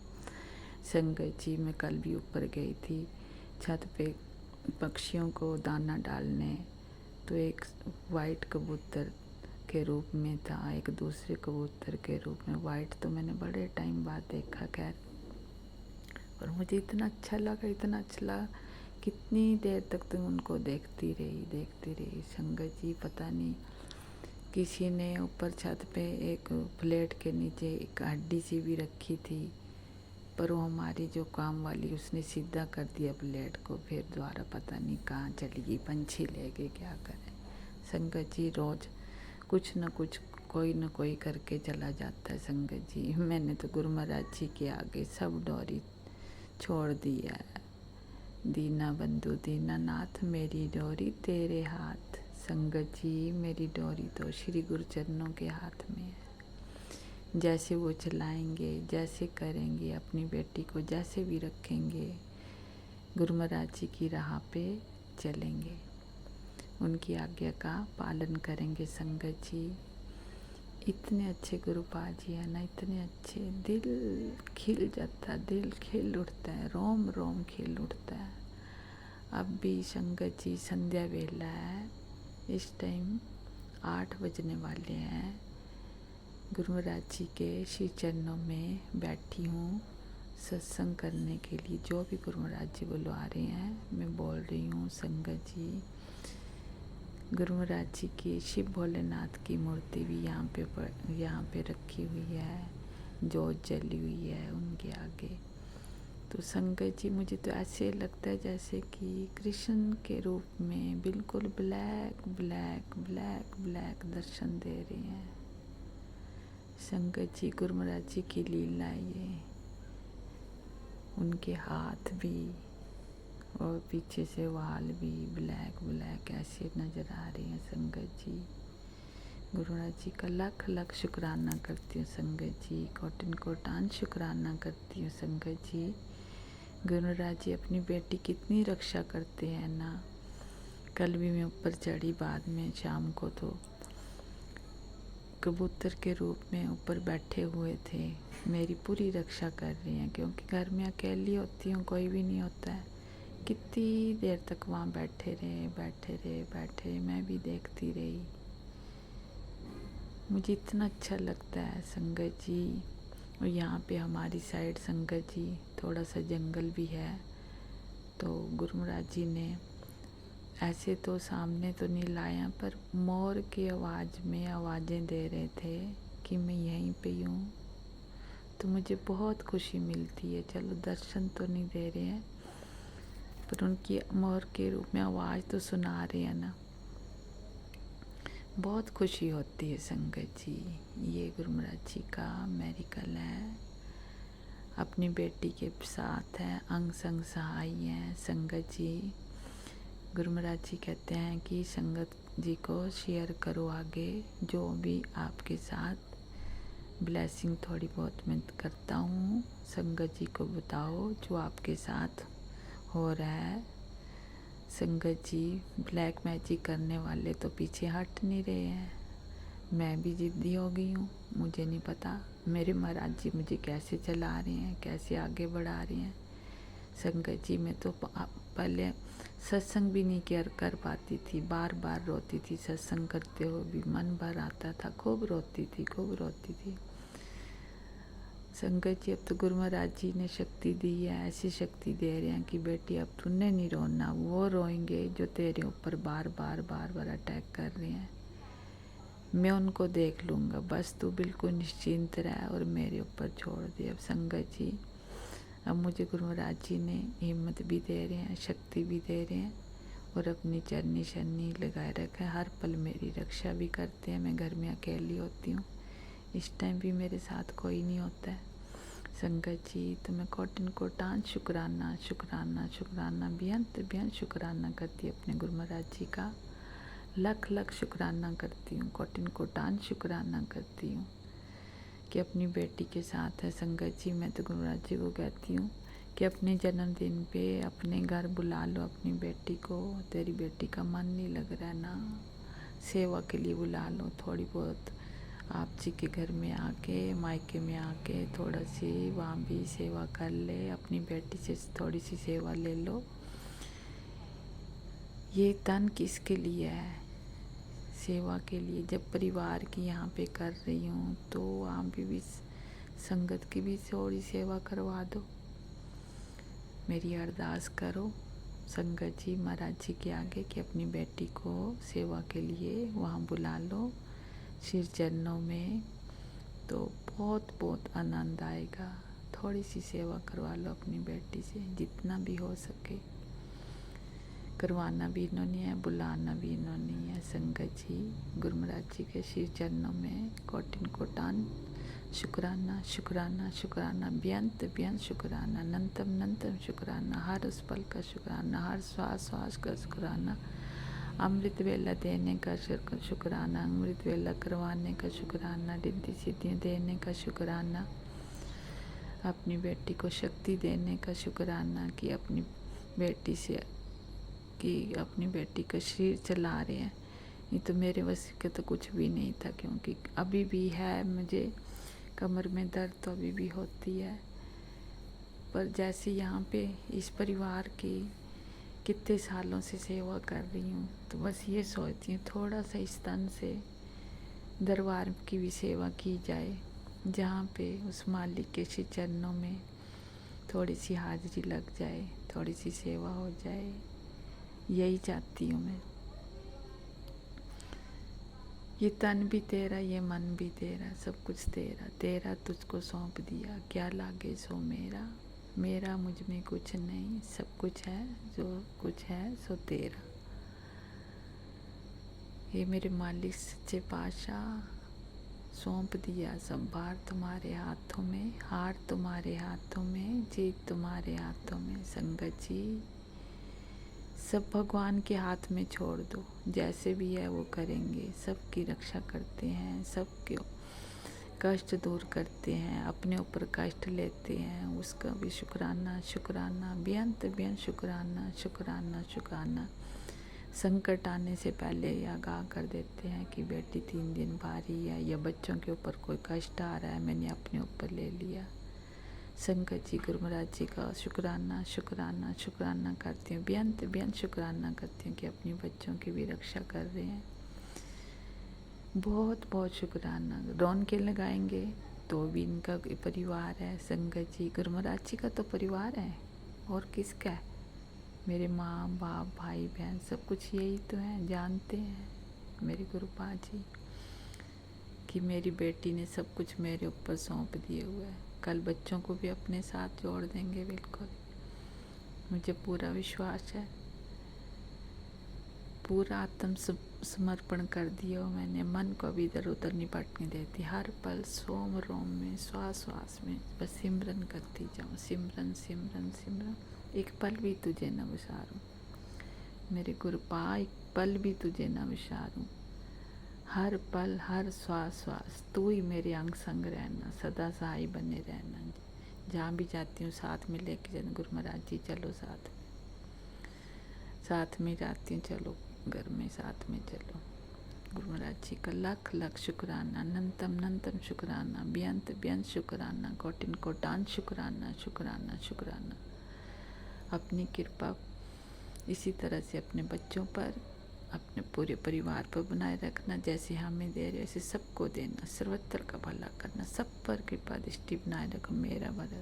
संगत जी मैं कल भी ऊपर गई थी छत पे पक्षियों को दाना डालने, तो एक वाइट कबूतर के रूप में था, एक दूसरे कबूतर के रूप में। वाइट तो मैंने बड़े टाइम बाद देखा खैर, और मुझे इतना अच्छा लगा, इतना अच्छा लगा। कितनी देर तक तो उनको देखती रही। संगत जी पता नहीं किसी ने ऊपर छत पे एक प्लेट के नीचे एक हड्डी सी भी रखी थी, पर वो हमारी जो काम वाली उसने सीधा कर दिया प्लेट को, फिर दोबारा पता नहीं कहाँ चली गई, पंछी ले गए, क्या करें। संगत जी रोज कुछ न कुछ कोई न कोई करके चला जाता है। संगत जी मैंने तो गुरु महाराज जी के आगे सब डोरी छोड़ दी है। दीना बंधु दीना नाथ मेरी डोरी तेरे हाथ। संगत जी मेरी डोरी तो श्री गुरु चरणों के हाथ में है। जैसे वो चलाएंगे, जैसे करेंगे, अपनी बेटी को जैसे भी रखेंगे, गुरु महाराज जी की राह पे चलेंगे, उनकी आज्ञा का पालन करेंगे। संगत जी इतने अच्छे गुरुपा जी है ना, इतने अच्छे, दिल खिल जाता, दिल खिल उठता है, रोम रोम खिल उठता है। अब भी संगत जी संध्या वेला है, इस टाइम 8 बजने वाले हैं। गुरु महाराज जी के श्री चरणों में बैठी हूँ सत्संग करने के लिए। जो भी गुरु महाराज जी बुलवा रहे हैं मैं बोल रही हूँ। संगत जी गुरु महाराज जी की शिव भोलेनाथ की मूर्ति भी यहाँ पे रखी हुई है, जोत जली हुई है उनके आगे। तो संगत जी मुझे तो ऐसे लगता है जैसे कि कृष्ण के रूप में बिल्कुल ब्लैक ब्लैक ब्लैक ब्लैक दर्शन दे रहे हैं। संगत जी गुरु महाराज जी की लीला ये, उनके हाथ भी और पीछे से वाल भी ब्लैक ब्लैक ऐसे नज़र आ रहे हैं। संगत जी गुरु महाराज जी का लख लख शुक्राना करती हूँ। संगत जी कोटिन कोटान शुक्राना करती हूँ। संगत जी गुरु महाराज जी अपनी बेटी कितनी रक्षा करते हैं ना। कल भी मैं ऊपर चढ़ी बाद में शाम को, तो कबूतर के रूप में ऊपर बैठे हुए थे, मेरी पूरी रक्षा कर रही हैं, क्योंकि घर में अकेली होती हूँ, कोई भी नहीं होता है। कितनी देर तक वहाँ बैठे रहे, मैं भी देखती रही। मुझे इतना अच्छा लगता है संगत जी। और यहाँ पे हमारी साइड संगत जी थोड़ा सा जंगल भी है, तो गुरु महाराज जी ने ऐसे तो सामने तो नहीं लाया, पर मोर की आवाज़ में आवाज़ें दे रहे थे कि मैं यहीं पे हूँ। तो मुझे बहुत खुशी मिलती है। चलो दर्शन तो नहीं दे रहे हैं, पर उनकी मोर के रूप में आवाज़ तो सुना रहे हैं ना, बहुत खुशी होती है। संगत जी ये गुरु महाराज जी का मेरिकल है, अपनी बेटी के साथ है, अंग संग सहाय हैं। संगत जी गुरु महाराज जी कहते हैं कि संगत जी को शेयर करो आगे, जो भी आपके साथ ब्लेसिंग थोड़ी बहुत मैं करता हूँ, संगत जी को बताओ जो आपके साथ हो रहा है। संगत जी ब्लैक मैजिक करने वाले तो पीछे हट नहीं रहे हैं। मैं भी जिद्दी हो गई हूँ, मुझे नहीं पता मेरे महाराज जी मुझे कैसे चला रहे हैं, कैसे आगे बढ़ा रहे हैं। संगत जी मैं तो पहले सत्संग भी नहीं कर पाती थी, बार बार रोती थी। सत्संग करते हुए भी मन भर आता था, खूब रोती थी। संगत जी अब तो गुरु महाराज जी ने शक्ति दी है, ऐसी शक्ति दे रहे हैं कि बेटी अब तूने नहीं रोना, वो रोएंगे जो तेरे ऊपर बार बार अटैक कर रहे हैं। मैं उनको देख लूँगा, बस तू बिल्कुल निश्चिंत रह और मेरे ऊपर छोड़ दे। अब संगत जी अब मुझे गुरु महाराज जी ने हिम्मत भी दे रहे हैं, शक्ति भी दे रहे हैं, और अपनी चरनी शरनी लगाए रखे, हर पल मेरी रक्षा भी करते हैं। मैं घर में अकेली होती हूँ, इस टाइम भी मेरे साथ कोई नहीं होता है। संगत जी तो मैं कोटिन कोटान शुक्राना बेअंत शुक्राना करती हूँ अपने गुरु महाराज जी का। लख लख शुक्राना करती हूँ, कोटिन कोटान शुक्राना करती हूँ कि अपनी बेटी के साथ है। संगत जी, मैं तो गुरुराज जी को कहती हूँ कि अपने जन्मदिन पे अपने घर बुला लो अपनी बेटी को। तेरी बेटी का मन नहीं लग रहा है ना, सेवा के लिए बुला लो थोड़ी बहुत। आप जी के घर में आके, मायके में आके थोड़ा सी वहाँ भी सेवा कर ले, अपनी बेटी से थोड़ी सी सेवा ले लो। ये तन किसके लिए है? सेवा के लिए। जब परिवार की यहाँ पे कर रही हूँ तो वहाँ पे भी संगत की भी थोड़ी सेवा करवा दो। मेरी अरदास करो संगत जी महाराज जी के आगे कि अपनी बेटी को सेवा के लिए वहाँ बुला लो श्री चरणों में, तो बहुत बहुत आनंद आएगा। थोड़ी सी सेवा करवा लो अपनी बेटी से, जितना भी हो सके। करवाना भी इन्होंने है, बुलाना भी इन्होंने है। संगत जी गुरु महाराज जी के श्री चरणों में कोटिन कोटान शुक्राना शुक्राना शुक्राना, बेअंत बेअंत शुक्राना, अनंतम अनंतम शुक्राना, हर उस पल का शुक्राना, हर श्वास श्वास का शुक्राना, अमृत वेला देने का शुक्राना, अमृत वेला करवाने का शुक्राना, रिद्धि सिद्धियाँ देने का शुक्राना, अपनी बेटी को शक्ति देने का शुक्राना कि अपनी बेटी से कि अपनी बेटी का शरीर चला रहे हैं। ये तो मेरे वश के तो कुछ भी नहीं था, क्योंकि अभी भी है मुझे कमर में दर्द, तो अभी भी होती है। पर जैसे यहाँ पे इस परिवार की कितने सालों से सेवा कर रही हूँ, तो बस ये सोचती हूँ थोड़ा सा इस तन से दरबार की भी सेवा की जाए, जहाँ पे उस मालिक के श्री चरणों में थोड़ी सी हाजिरी लग जाए, थोड़ी सी सेवा हो जाए। यही चाहती हूँ मैं। ये तन भी तेरा, ये मन भी तेरा, सब कुछ तेरा, तेरा तुझको सौंप दिया, क्या लागे सो मेरा। मेरा मुझ में कुछ नहीं, सब कुछ है, जो कुछ है सो तेरा। ये मेरे मालिक सच्चे पातशाह, सौंप दिया सब भार तुम्हारे हाथों में, हार तुम्हारे हाथों में, जीत तुम्हारे हाथों में। संगत जी सब भगवान के हाथ में छोड़ दो, जैसे भी है वो करेंगे। सबकी रक्षा करते हैं, सबके कष्ट दूर करते हैं, अपने ऊपर कष्ट लेते हैं, उसका भी शुक्राना शुक्राना, बेअंत बेअंत शुक्राना शुक्राना शुक्राना। संकट आने से पहले ये आगाह कर देते हैं कि बेटी 3 दिन भारी है, या बच्चों के ऊपर कोई कष्ट आ रहा है, मैंने अपने ऊपर ले लिया। संगत जी गुरु महाराज जी का शुक्राना शुक्राना शुक्राना करती हूँ, बेअंत बेअंत शुक्राना करती हूँ कि अपने बच्चों की भी रक्षा कर रहे हैं। बहुत बहुत शुक्राना। रौन के लगाएंगे तो भी इनका परिवार है। संगत जी गुरु महाराज जी का तो परिवार है, और किसका है? मेरे माँ बाप भाई बहन सब कुछ यही तो है। जानते हैं मेरे गुरुपा जी कि मेरी बेटी ने सब कुछ मेरे ऊपर सौंप दिए हुए है। कल बच्चों को भी अपने साथ जोड़ देंगे, बिल्कुल मुझे पूरा विश्वास है। पूरा आत्म समर्पण कर दिया हो मैंने, मन को भी इधर उधर नहीं भटकने देती। हर पल सोम रोम में, श्वास श्वास में बस सिमरन करती जाऊँ, सिमरन सिमरन सिमरन। एक पल भी तुझे न विसारूं मेरे गुरुपा, एक पल भी तुझे न विसारूं। हर पल हर श्वास श्वास तू ही मेरे अंग संग रहना, सदा सहाय बने रहना। जहाँ भी जाती हूँ साथ में लेके जाना। गुरु महाराज जी चलो साथ में जाती हूँ, चलो घर में साथ में चलो। गुरु महाराज जी का लख लख शुक्राना, अनंतम अनंतम शुक्राना, बेअंत बेअंत शुक्राना, कोटिन कोटान शुक्राना शुक्राना शुक्राना। अपनी कृपा इसी तरह से अपने बच्चों पर, अपने पूरे परिवार पर बनाए रखना। जैसे हमें दे रहे वैसे सबको देना, सर्वत्र का भला करना, सब पर कृपा दृष्टि बनाए रखो। मेरा भला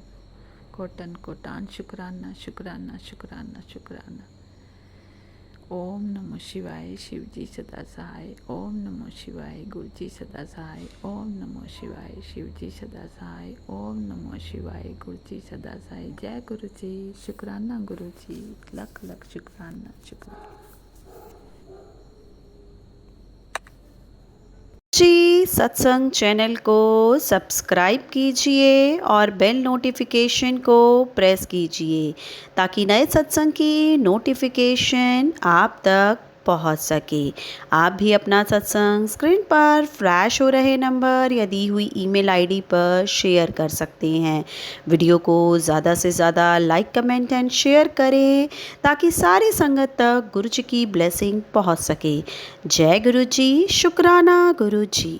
कोटन कोटान शुक्राना शुक्राना शुक्राना शुक्राना। ओम नमो शिवाय, शिव जी सदा सहाय। ओम नमो शिवाय, गुरु जी सदा सहाय। ओम नमो शिवाय, शिव जी सदा सहाय। ओम नमो शिवाय, गुरु जी सदा सहाय। जय गुरु जी, शुक्राना गुरु जी, लख लख शुक्राना शुक्राना। जी सत्संग चैनल को सब्सक्राइब कीजिए और बेल नोटिफिकेशन को प्रेस कीजिए, ताकि नए सत्संग की नोटिफिकेशन आप तक पहुंच सके। आप भी अपना सत्संग स्क्रीन पर फ्लैश हो रहे नंबर या दी हुई ईमेल आईडी पर शेयर कर सकते हैं। वीडियो को ज़्यादा से ज़्यादा लाइक कमेंट एंड शेयर करें ताकि सारी संगत तक गुरु जी की ब्लेसिंग पहुंच सके। जय गुरु जी, शुक्राना गुरु जी।